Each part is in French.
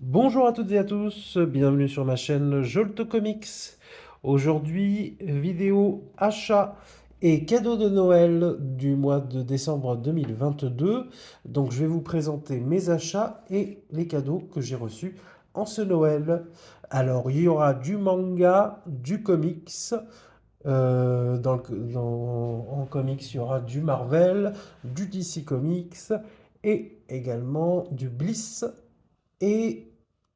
Bonjour à toutes et à tous, bienvenue sur ma chaîne Jolto Comics. Aujourd'hui, vidéo achat et cadeau de Noël du mois de décembre 2022. Donc je vais vous présenter mes achats et les cadeaux que j'ai reçus en ce Noël. Alors il y aura du manga, du comics. En comics, il y aura du Marvel, du DC Comics et également du Bliss et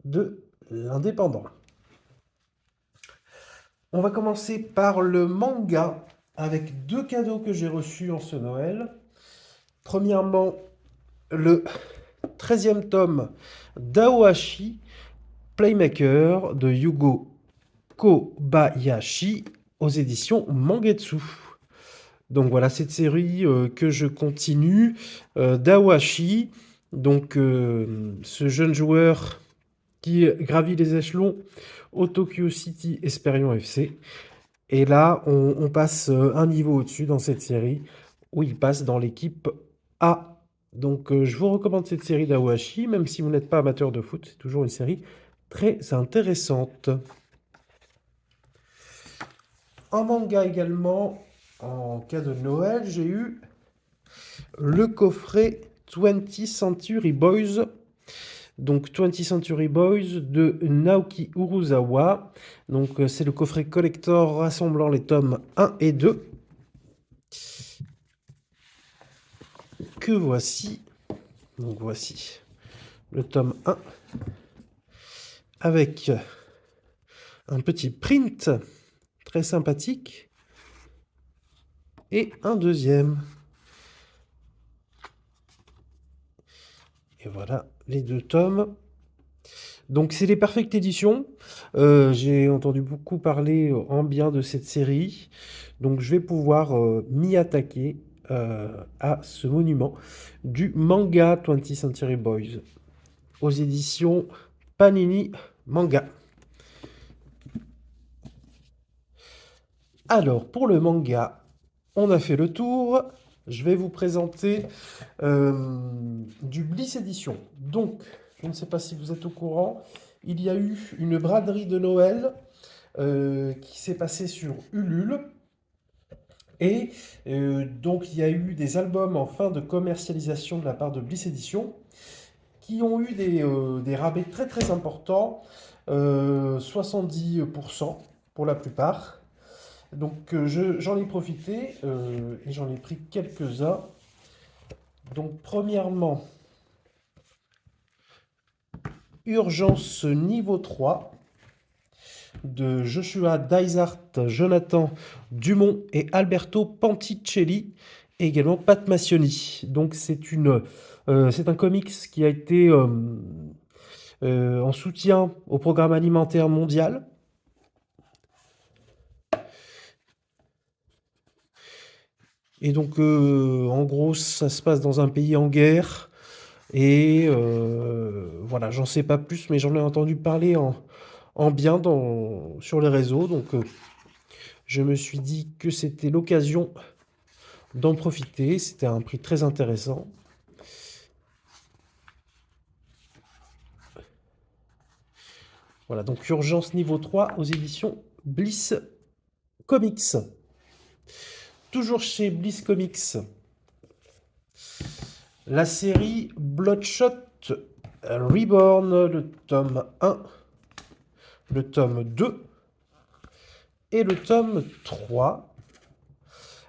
de l'indépendant. On va commencer par le manga avec deux cadeaux que j'ai reçus en ce Noël. Premièrement, le 13e tome d'Aohashi Playmaker de Yugo Kobayashi aux éditions Mangetsu. Donc voilà, cette série que je continue d'Aohashi. Donc ce jeune joueur qui gravit les échelons au Tokyo City Esperion FC. Et là, on passe un niveau au-dessus dans cette série, où il passe dans l'équipe A. Donc je vous recommande cette série d'Awashi, même si vous n'êtes pas amateur de foot, c'est toujours une série très intéressante. En manga également, en cas de Noël, j'ai eu le coffret 20th Century Boys. Donc 20th Century Boys de Naoki Uruzawa. Donc c'est le coffret collector rassemblant les tomes 1 et 2. Que voici. Donc voici le tome 1 avec un petit print très sympathique et un deuxième. Et voilà les deux tomes. Donc c'est les Perfect Editions. J'ai entendu beaucoup parler en bien de cette série. Donc je vais pouvoir m'y attaquer à ce monument du manga 20th Century Boys aux éditions Panini Manga. Alors pour le manga, on a fait le tour. Je vais vous présenter du Bliss Edition. Donc, je ne sais pas si vous êtes au courant, il y a eu une braderie de Noël qui s'est passée sur Ulule. Et donc, il y a eu des albums en fin de commercialisation de la part de Bliss Edition qui ont eu des rabais très importants, 70% pour la plupart. Donc j'en ai profité et j'en ai pris quelques-uns. Donc premièrement, Urgence niveau 3 de Joshua Dysart, Jonathan Dumont et Alberto Panticelli, et également Pat Massioni. Donc c'est un comics qui a été en soutien au programme alimentaire mondial. Et donc en gros ça se passe dans un pays en guerre. Et voilà, j'en sais pas plus, mais j'en ai entendu parler en bien sur les réseaux. Donc je me suis dit que c'était l'occasion d'en profiter. C'était à un prix très intéressant. Voilà, donc Urgence niveau 3 aux éditions Bliss Comics. Toujours chez Bliss Comics, la série Bloodshot Reborn, le tome 1, le tome 2 et le tome 3.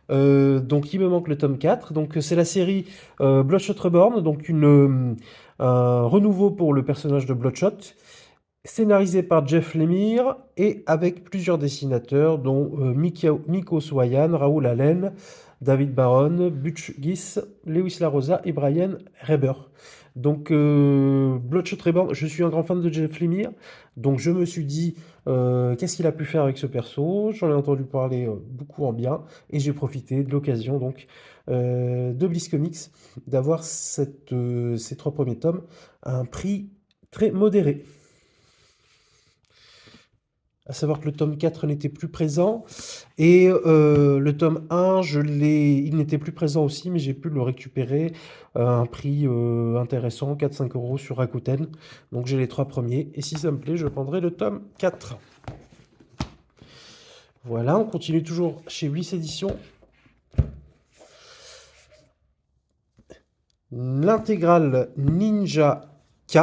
Donc il me manque le tome 4. Donc c'est la série Bloodshot Reborn, donc un renouveau pour le personnage de Bloodshot, scénarisé par Jeff Lemire et avec plusieurs dessinateurs dont Mikko Swayan, Raoul Allen, David Baron, Butch Guice, Lewis LaRosa et Brian Reber. Donc Bloodshot Reborn, je suis un grand fan de Jeff Lemire, donc je me suis dit qu'est-ce qu'il a pu faire avec ce perso. J'en ai entendu parler beaucoup en bien et j'ai profité de l'occasion donc de Bliss Comics d'avoir ces 3 premiers tomes à un prix très modéré. à savoir que le tome 4 n'était plus présent et le tome 1, il n'était plus présent aussi, mais j'ai pu le récupérer à un prix intéressant, 4-5 € sur Rakuten. Donc j'ai les 3 premiers, et si ça me plaît, je prendrai le tome 4. Voilà, on continue toujours chez Bliss Éditions. L'intégrale Ninja K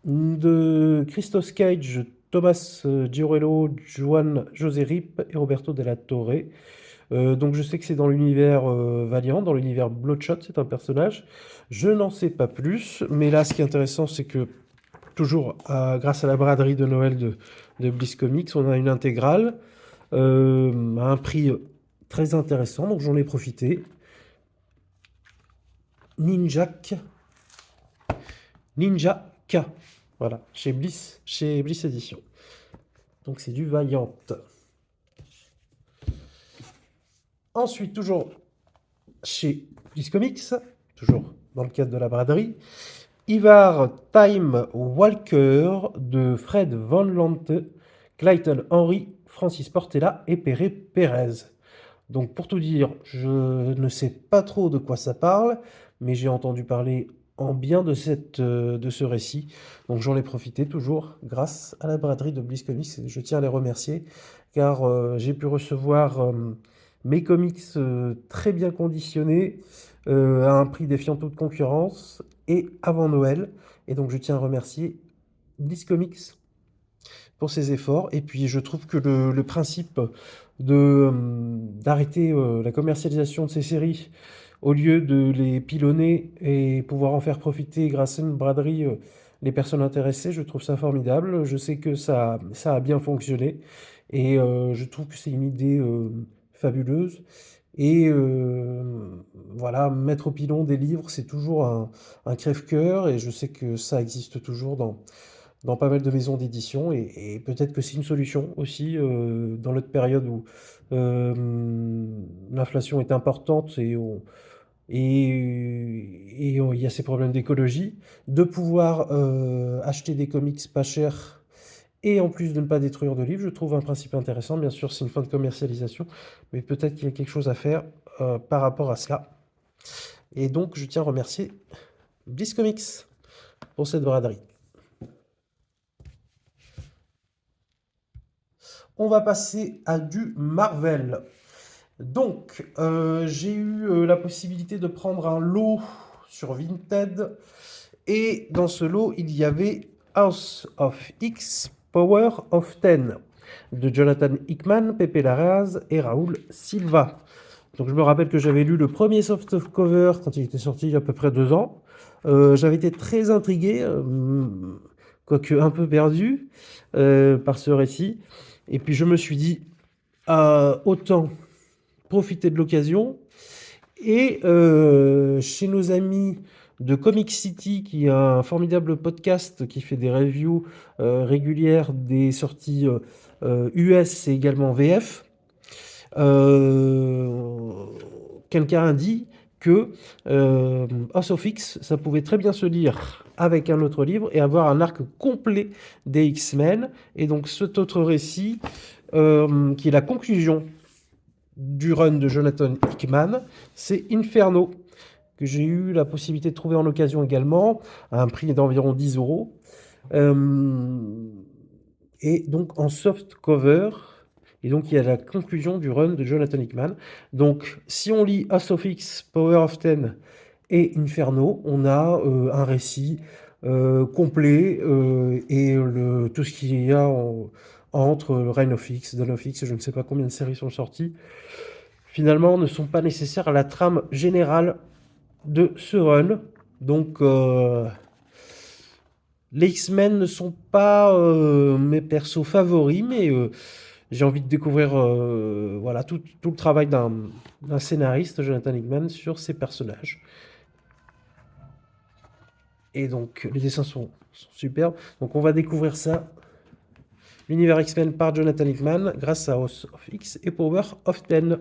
de Christos Cage, Thomas Giorello, Juan José Rip et Roberto Della Torre. Donc je sais que c'est dans l'univers Valiant, dans l'univers Bloodshot, c'est un personnage. Je n'en sais pas plus, mais là ce qui est intéressant, c'est que toujours grâce à la braderie de Noël de Bliss Comics, on a une intégrale à un prix très intéressant, donc j'en ai profité. Ninja K, voilà, chez Bliss Edition. Donc c'est du Valiant. Ensuite, toujours chez Bliss Comics, toujours dans le cadre de la braderie, Ivar Time Walker de Fred Van Lante, Clayton Henry, Francis Portela et Pere Pérez. Donc pour tout dire, je ne sais pas trop de quoi ça parle, mais j'ai entendu parler en bien de ce récit. Donc j'en ai profité toujours grâce à la braderie de Bliss Comics. Je tiens à les remercier car j'ai pu recevoir mes comics très bien conditionnés à un prix défiant toute concurrence et avant Noël. Et donc je tiens à remercier Bliss Comics pour ses efforts. Et puis je trouve que le principe d'arrêter la commercialisation de ces séries au lieu de les pilonner et pouvoir en faire profiter grâce à une braderie les personnes intéressées, je trouve ça formidable. Je sais que ça a bien fonctionné et je trouve que c'est une idée fabuleuse. Et voilà, mettre au pilon des livres, c'est toujours un crève-cœur et je sais que ça existe toujours dans pas mal de maisons d'édition et peut-être que c'est une solution aussi dans notre période où l'inflation est importante et il y a ces problèmes d'écologie, de pouvoir acheter des comics pas chers et en plus de ne pas détruire de livres, je trouve un principe intéressant. Bien sûr, c'est une fin de commercialisation, mais peut-être qu'il y a quelque chose à faire par rapport à cela. Et donc, je tiens à remercier Bliss Comics pour cette braderie. On va passer à du Marvel. Donc, j'ai eu la possibilité de prendre un lot sur Vinted. Et dans ce lot, il y avait House of X, Power of Ten de Jonathan Hickman, Pepe Larraz et Raúl Silva. Donc je me rappelle que j'avais lu le premier softcover quand il était sorti il y a à peu près 2 ans. J'avais été très intrigué, quoique un peu perdu par ce récit. Et puis je me suis dit, autant profiter de l'occasion. Et chez nos amis de Comic City, qui a un formidable podcast qui fait des reviews régulières des sorties US et également VF, quelqu'un a dit que House of X, ça pouvait très bien se lire avec un autre livre et avoir un arc complet des X-Men. Et donc cet autre récit, qui est la conclusion du run de Jonathan Hickman, c'est Inferno, que j'ai eu la possibilité de trouver en occasion également, à un prix d'environ 10 €. Et donc en soft cover, et donc il y a la conclusion du run de Jonathan Hickman. Donc si on lit House of X, Power of Ten et Inferno, on a un récit complet et tout ce qu'il y a entre le Reign of X, Dawn of X, je ne sais pas combien de séries sont sorties, finalement ne sont pas nécessaires à la trame générale de ce run. Donc les X-Men ne sont pas mes persos favoris, mais j'ai envie de découvrir voilà, tout le travail d'un scénariste, Jonathan Hickman, sur ces personnages. Et donc les dessins sont superbes. Donc on va découvrir ça, l'univers X-Men par Jonathan Hickman, grâce à House of X et Power of Ten.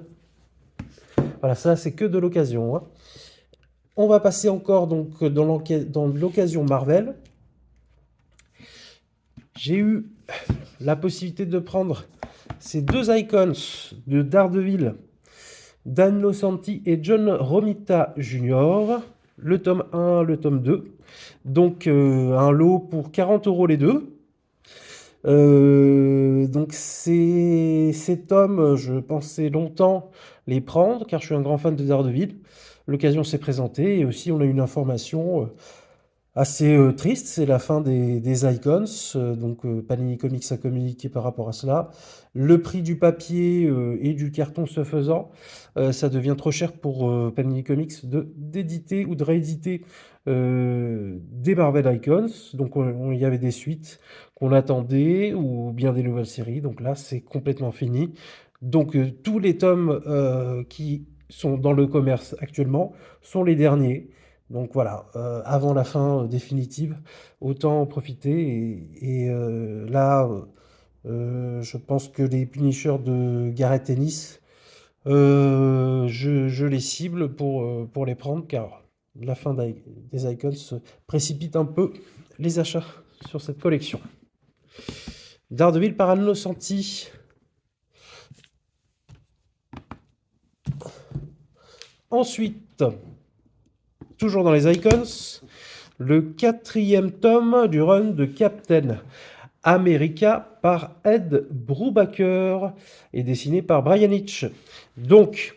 Voilà, ça c'est que de l'occasion. Hein. On va passer encore donc dans l'occasion Marvel. J'ai eu la possibilité de prendre ces deux icons de Daredevil, Dan Nocenti et John Romita Jr., le tome 1, le tome 2. Donc un lot pour 40 € les deux. Donc ces tomes, je pensais longtemps les prendre, car je suis un grand fan de Daredevil. L'occasion s'est présentée, et aussi on a une information assez triste, c'est la fin des Icons, donc Panini Comics a communiqué par rapport à cela. Le prix du papier et du carton se faisant, ça devient trop cher pour Panini Comics d'éditer ou de rééditer des Marvel Icons. Donc il y avait des suites qu'on attendait, ou bien des nouvelles séries, donc là c'est complètement fini. Donc tous les tomes qui sont dans le commerce actuellement sont les derniers. Donc voilà, avant la fin définitive, autant en profiter. Et là, je pense que les Punishers de Gareth Ennis, je les cible pour les prendre, car la fin des Icons précipite un peu les achats sur cette collection. Daredevil par Anno Santi. Ensuite, toujours dans les Icons, le 4e tome du run de Captain America par Ed Brubaker et dessiné par Brian Hitch. Donc,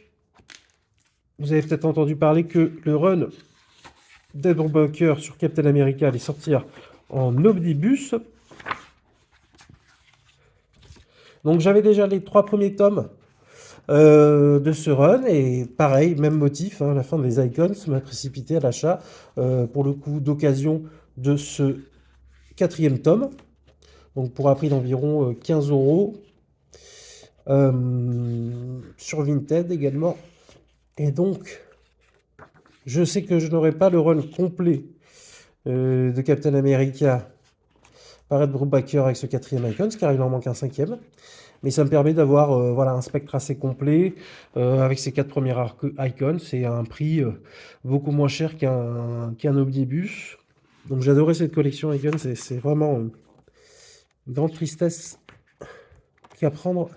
vous avez peut-être entendu parler que le run d'Ed Brubaker sur Captain America allait sortir en omnibus. Donc j'avais déjà les 3 premiers tomes de ce run, et pareil, même motif, hein, la fin des Icons m'a précipité à l'achat, pour le coup d'occasion, de ce 4e tome, donc pour un prix d'environ 15 €, sur Vinted également. Et donc, je sais que je n'aurai pas le run complet de Captain America par Ed Brubaker avec ce 4e Icons, car il en manque un 5e. Mais ça me permet d'avoir voilà, un spectre assez complet avec ces 4 premiers Icons, et à un prix beaucoup moins cher qu'un omnibus. Donc j'adorais cette collection Icons, et c'est vraiment une grande tristesse d'apprendre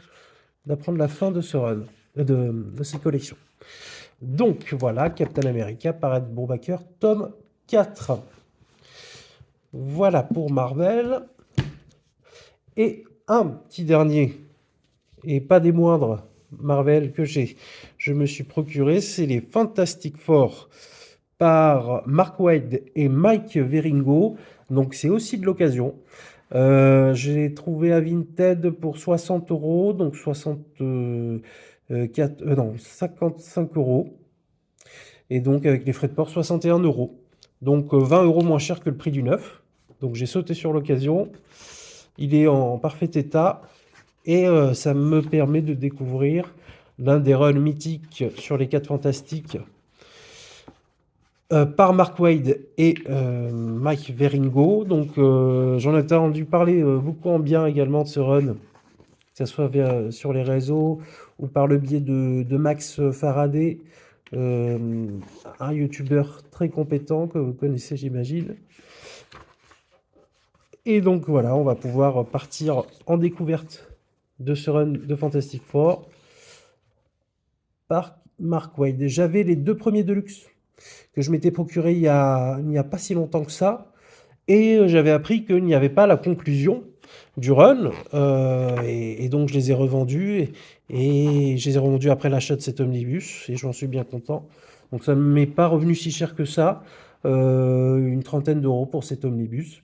la fin de ce run, de cette collection. Donc voilà, Captain America par Ed Brubaker, tome 4. Voilà pour Marvel. Et un petit dernier, et pas des moindres, Marvel que je me suis procuré, c'est les Fantastic Four par Mark Waid et Mike Wieringo. Donc c'est aussi de l'occasion. J'ai trouvé à Vinted pour 60 €, donc 55 €. Et donc avec les frais de port, 61 €. Donc 20 € moins cher que le prix du neuf. Donc j'ai sauté sur l'occasion. Il est en parfait état, et ça me permet de découvrir l'un des runs mythiques sur les 4 Fantastiques par Mark Waid et Mike Wieringo. Donc j'en ai entendu parler beaucoup en bien également de ce run, que ce soit sur les réseaux ou par le biais de Max Faraday, un youtubeur très compétent que vous connaissez, j'imagine. Et donc voilà, on va pouvoir partir en découverte de ce run de Fantastic Four par Mark Waid. J'avais les 2 premiers Deluxe que je m'étais procuré il n'y a pas si longtemps que ça, et j'avais appris qu'il n'y avait pas la conclusion du run, et donc je les ai revendus, et je les ai revendus après l'achat de cet omnibus, et j'en suis bien content. Donc ça ne m'est pas revenu si cher que ça, une trentaine d'euros pour cet omnibus.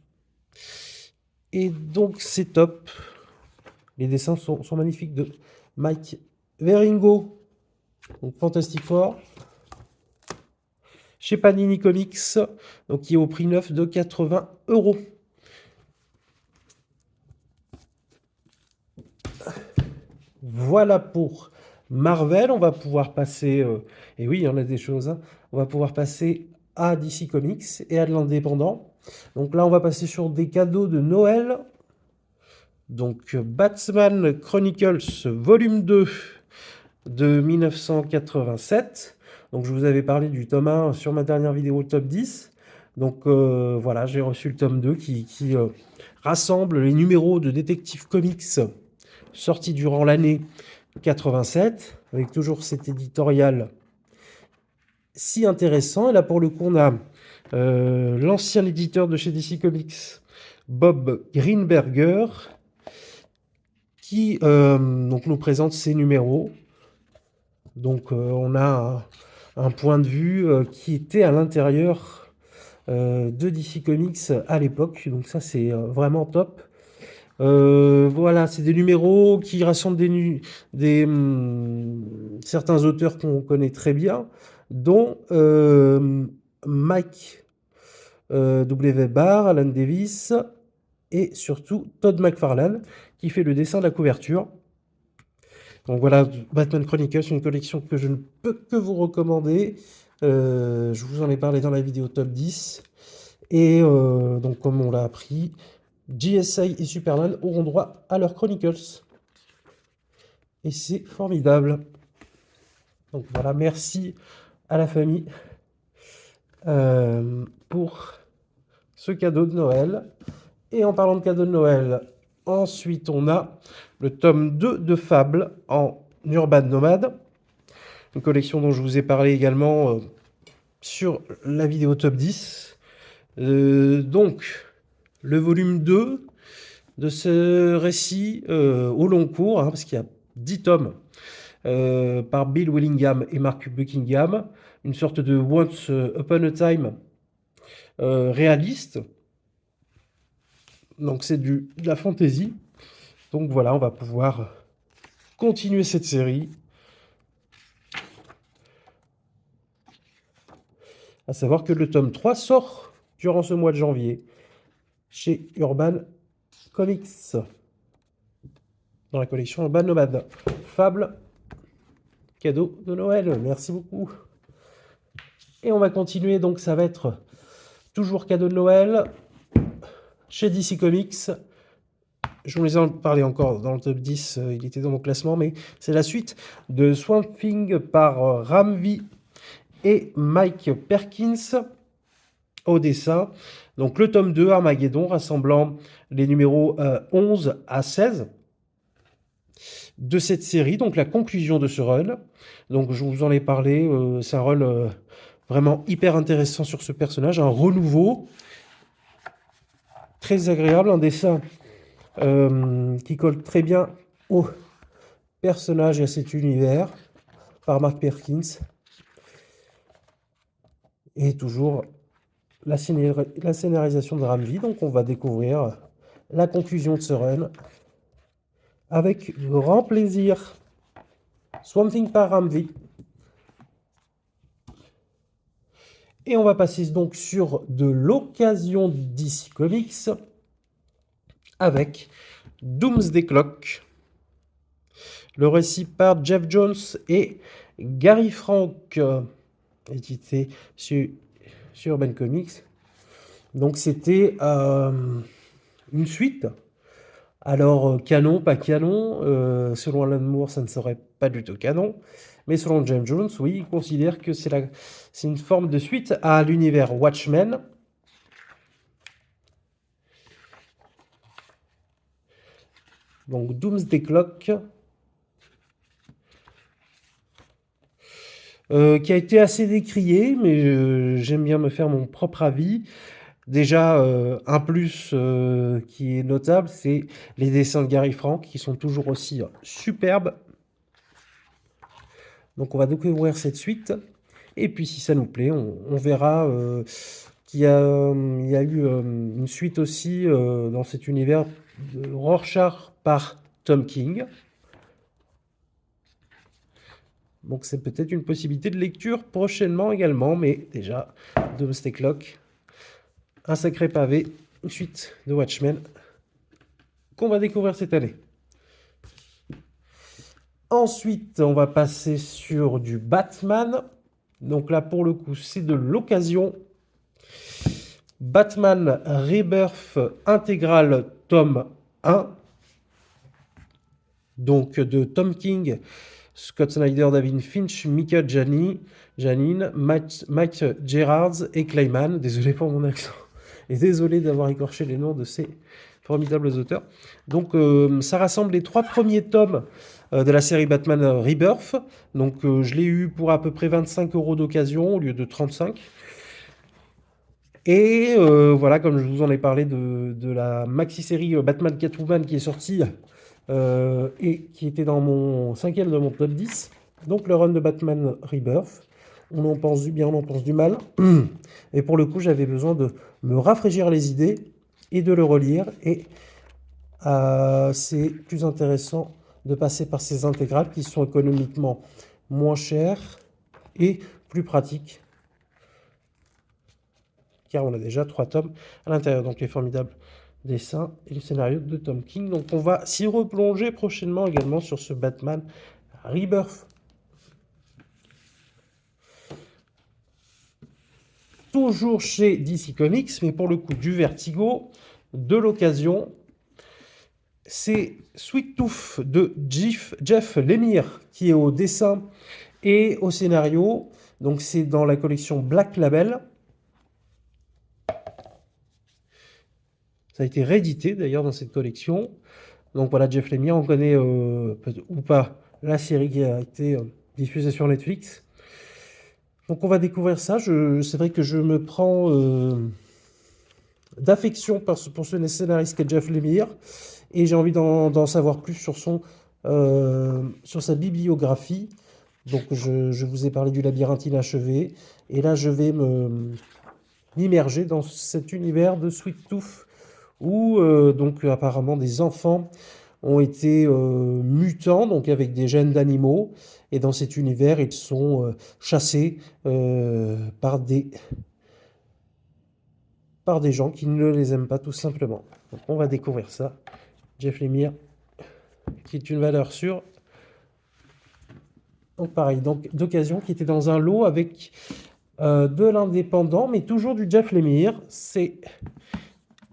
Et donc c'est top. Les dessins sont magnifiques de Mike Wieringo, donc Fantastic Four, chez Panini Comics, donc qui est au prix neuf de 80 €. Voilà pour Marvel. On va pouvoir passer, et oui, il y en a des choses, hein, on va pouvoir passer à DC Comics et à de l'indépendant. Donc là, on va passer sur des cadeaux de Noël. Donc Batman Chronicles volume 2 de 1987. Donc je vous avais parlé du tome 1 sur ma dernière vidéo top 10. Donc voilà, j'ai reçu le tome 2 qui rassemble les numéros de Detective Comics sortis durant l'année 87, avec toujours cet éditorial si intéressant. Et là, pour le coup, on a l'ancien éditeur de chez DC Comics, Bob Greenberger, qui donc nous présente ces numéros. Donc on a un point de vue qui était à l'intérieur de DC Comics à l'époque. Donc ça, c'est vraiment top. Voilà, c'est des numéros qui rassemblent certains auteurs qu'on connaît très bien, dont Mike W. Barr, Alan Davis et surtout Todd McFarlane qui fait le dessin de la couverture. Donc voilà, Batman Chronicles, une collection que je ne peux que vous recommander. Je vous en ai parlé dans la vidéo top 10. Et donc comme on l'a appris, GSA et Superman auront droit à leurs Chronicles. Et c'est formidable. Donc voilà, merci à la famille pour ce cadeau de Noël. Et en parlant de cadeau de Noël, ensuite on a le tome 2 de Fable en Urban Nomade. Une collection dont je vous ai parlé également sur la vidéo top 10. Donc, le volume 2 de ce récit au long cours, hein, parce qu'il y a 10 tomes par Bill Willingham et Mark Buckingham, une sorte de Once Upon a Time réaliste. Donc c'est de la fantasy. Donc voilà, on va pouvoir continuer cette série. À savoir que le tome 3 sort durant ce mois de janvier chez Urban Comics, dans la collection Urban Nomade. Fable, cadeau de Noël, merci beaucoup. Et on va continuer, donc ça va être toujours cadeau de Noël chez DC Comics. Je vous en parlais encore dans le top 10, il était dans mon classement, mais c'est la suite de Swamp Thing par Ram V et Mike Perkins au dessin. Donc le tome 2, Armageddon, rassemblant les numéros 11 à 16 de cette série, donc la conclusion de ce run. Donc je vous en ai parlé, c'est un run vraiment hyper intéressant sur ce personnage, un renouveau très agréable, un dessin qui colle très bien au personnage et à cet univers par Mark Perkins. Et toujours la scénarisation de Ram V. Donc on va découvrir la conclusion de ce run avec grand plaisir. Swamp Thing par Ram V. Et on va passer donc sur de l'occasion DC Comics avec Doomsday Clock. Le récit par Jeff Jones et Gary Frank, édité sur Urban Comics. Donc c'était une suite. Alors canon, pas canon, selon Alan Moore ça ne serait pas du tout canon, mais selon Jeff Jones, oui, il considère que c'est une forme de suite à l'univers Watchmen. Donc Doomsday Clock, qui a été assez décrié, mais j'aime bien me faire mon propre avis. Déjà, un plus qui est notable, c'est les dessins de Gary Frank, qui sont toujours aussi superbes. Donc on va découvrir cette suite, et puis si ça nous plaît, on verra qu'il y a eu une suite aussi dans cet univers de Rorschach par Tom King. Donc c'est peut-être une possibilité de lecture prochainement également, mais déjà, Doomsday Clock, un sacré pavé, une suite de Watchmen qu'on va découvrir cette année. Ensuite, on va passer sur du Batman. Donc là, pour le coup, c'est de l'occasion. Batman Rebirth intégral tome 1. Donc de Tom King Scott Snyder, David Finch, Mika Janine, Mike Gerards et Clayman. Désolé pour mon accent. Et désolé d'avoir écorché les noms de ces formidables auteurs. Donc ça rassemble les 3 premiers tomes de la série Batman Rebirth. Donc je l'ai eu pour à peu près 25 € d'occasion au lieu de 35. Et voilà, comme je vous en ai parlé de la maxi-série Batman Catwoman qui est sortie et qui était dans mon 5e de mon top 10. Donc le run de Batman Rebirth. On en pense du bien, on en pense du mal. Et pour le coup, j'avais besoin de me rafraîchir les idées et de le relire. Et c'est plus intéressant de passer par ces intégrales qui sont économiquement moins chères et plus pratiques. Car on a déjà 3 tomes à l'intérieur. Donc les formidables dessins et le scénario de Tom King. Donc on va s'y replonger prochainement également sur ce Batman Rebirth. Toujours chez DC Comics, mais pour le coup du Vertigo, de l'occasion, c'est Sweet Tooth de Jeff Lemire qui est au dessin et au scénario. Donc c'est dans la collection Black Label. Ça a été réédité d'ailleurs dans cette collection. Donc voilà, Jeff Lemire, on connaît ou pas la série qui a été diffusée sur Netflix. Donc on va découvrir ça. C'est vrai que je me prends d'affection pour ce scénariste qu'est Jeff Lemire. Et j'ai envie d'en savoir plus sur sa bibliographie. Donc je vous ai parlé du Labyrinthe inachevé. Et là, je vais m'immerger dans cet univers de Sweet Tooth où donc apparemment des enfants ont été mutants, donc avec des gènes d'animaux. Et dans cet univers, ils sont chassés par des gens qui ne les aiment pas tout simplement. Donc on va découvrir ça. Jeff Lemire, qui est une valeur sûre. Donc pareil, donc d'occasion, qui était dans un lot avec de l'indépendant, mais toujours du Jeff Lemire. C'est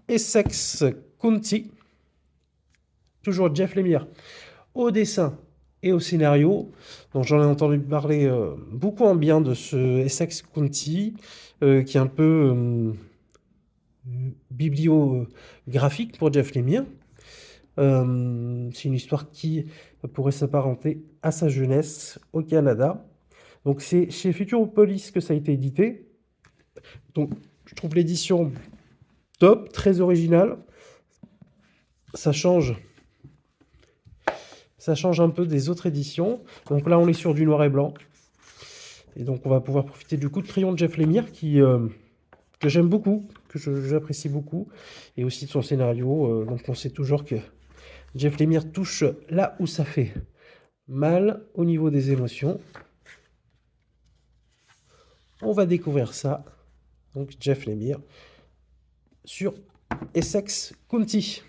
Essex County. Toujours Jeff Lemire au dessin et au scénario. Donc j'en ai entendu parler beaucoup en bien de ce Essex County, qui est un peu bibliographique pour Jeff Lemire. C'est une histoire qui pourrait s'apparenter à sa jeunesse au Canada. Donc c'est chez Futuropolis que ça a été édité. Donc je trouve l'édition top, très originale. Ça change un peu des autres éditions. Donc là on est sur du noir et blanc. Et donc on va pouvoir profiter du coup de crayon de Jeff Lemire que j'aime beaucoup, que j'apprécie beaucoup. Et aussi de son scénario. Donc on sait toujours que Jeff Lemire touche là où ça fait mal au niveau des émotions. On va découvrir ça. Donc Jeff Lemire sur Essex County.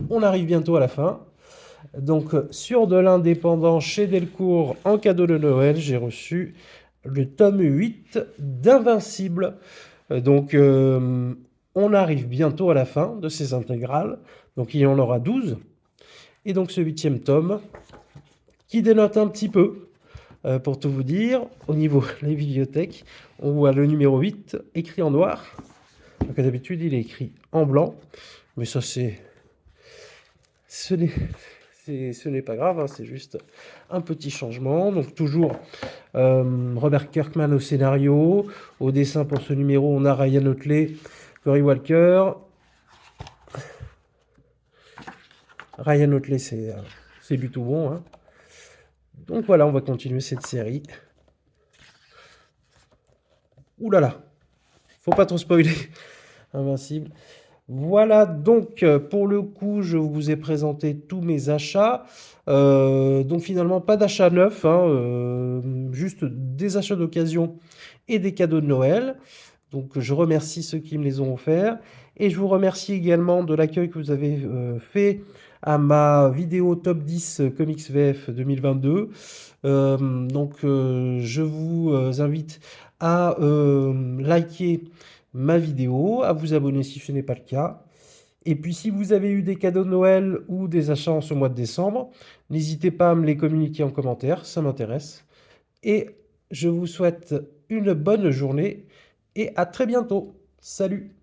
On arrive bientôt à la fin. Donc sur de l'indépendant chez Delcourt en cadeau de Noël, j'ai reçu le tome 8 d'Invincible. Donc on arrive bientôt à la fin de ces intégrales. Donc il y en aura 12. Et donc ce 8e tome qui dénote un petit peu. Pour tout vous dire, au niveau de la bibliothèque, on voit le numéro 8 écrit en noir. Donc d'habitude, il est écrit en blanc. Mais ça, ce n'est pas grave, hein, c'est juste un petit changement. Donc toujours Robert Kirkman au scénario. Au dessin pour ce numéro, on a Ryan Otley, Cory Walker. Ryan Otley, c'est du tout bon, hein. Donc voilà, on va continuer cette série. Ouh là là, faut pas trop spoiler. Invincible. Voilà, donc pour le coup, je vous ai présenté tous mes achats. Donc finalement, pas d'achat neuf, hein, juste des achats d'occasion et des cadeaux de Noël. Donc je remercie ceux qui me les ont offerts. Et je vous remercie également de l'accueil que vous avez fait à ma vidéo top 10 Comics VF 2022. Donc je vous invite à liker ma vidéo, à vous abonner si ce n'est pas le cas. Et puis si vous avez eu des cadeaux de Noël ou des achats en ce mois de décembre, n'hésitez pas à me les communiquer en commentaire, ça m'intéresse. Et je vous souhaite une bonne journée et à très bientôt. Salut!